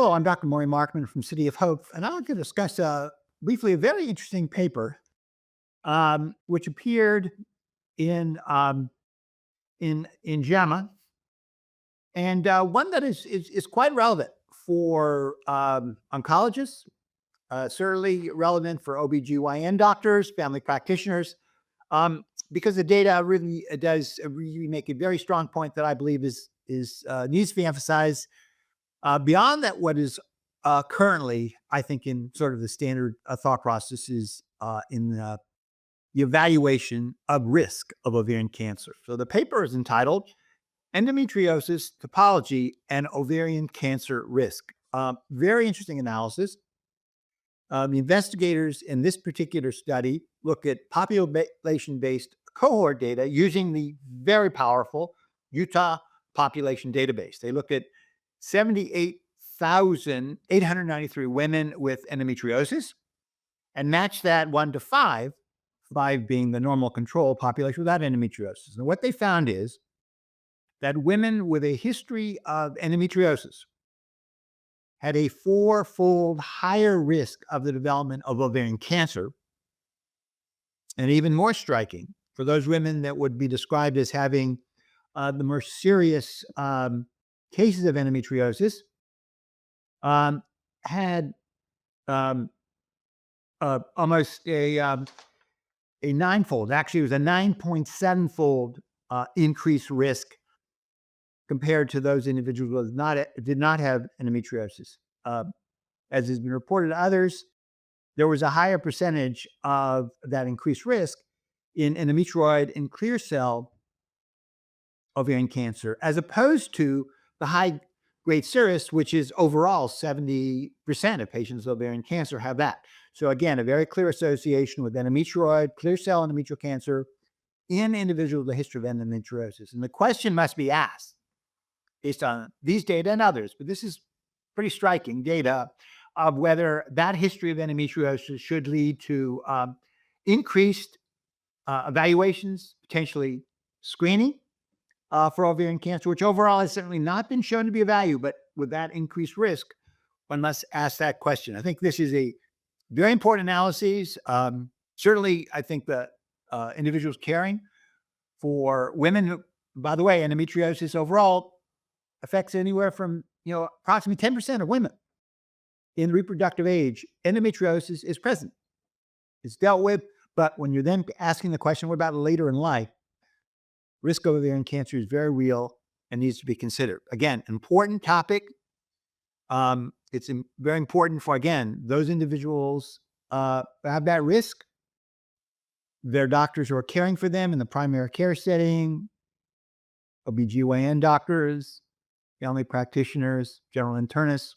Hello, I'm Dr. Maurie Markman from City of Hope, and I'm going to discuss briefly a very interesting paper which appeared in in JAMA, and one that is quite relevant for oncologists, certainly relevant for OBGYN doctors, family practitioners, because the data really does really make a very strong point that I believe is needs to be emphasized. Beyond that, what is currently, I think, in sort of the standard thought process is in the evaluation of risk of ovarian cancer. So the paper is entitled Endometriosis, Typology, and Ovarian Cancer Risk. Very interesting analysis. The investigators in this particular study look at population-based cohort data using the very powerful Utah population database. They looked at 78,893 women with endometriosis and matched that 1 to 5, 5 being the normal control population without endometriosis. And what they found is that women with a history of endometriosis had a 4-fold higher risk of the development of ovarian cancer. And even more striking, for those women that would be described as having the more serious cases of endometriosis, had almost a 9-fold, actually it was a 9.7-fold increased risk compared to those individuals who did not have endometriosis. As has been reported to others, there was a higher percentage of that increased risk in endometrioid and clear cell ovarian cancer, as opposed to the high-grade serous, which is overall 70% of patients with ovarian cancer have that. So again, a very clear association with endometrioid, clear cell endometrial cancer in individuals with a history of endometriosis. And the question must be asked, based on these data and others, but this is pretty striking data, of whether that history of endometriosis should lead to increased evaluations, potentially screening for ovarian cancer, which overall has certainly not been shown to be a value, but with that increased risk, one must ask that question. I think this is a very important analysis. Certainly, I think that individuals caring for women who, by the way, endometriosis overall affects anywhere from, approximately 10% of women in reproductive age. Endometriosis is present. It's dealt with, but when you're then asking the question, what about later in life? Risk of ovarian cancer is very real and needs to be considered. Again, important topic. It's very important for, again, those individuals have that risk, their doctors who are caring for them in the primary care setting, OBGYN doctors, family practitioners, general internists,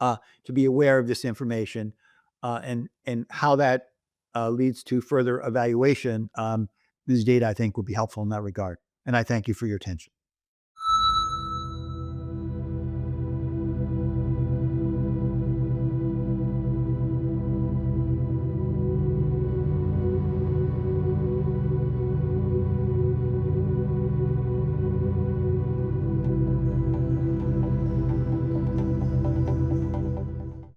to be aware of this information and how that leads to further evaluation. This data, I think, will be helpful in that regard. And I thank you for your attention.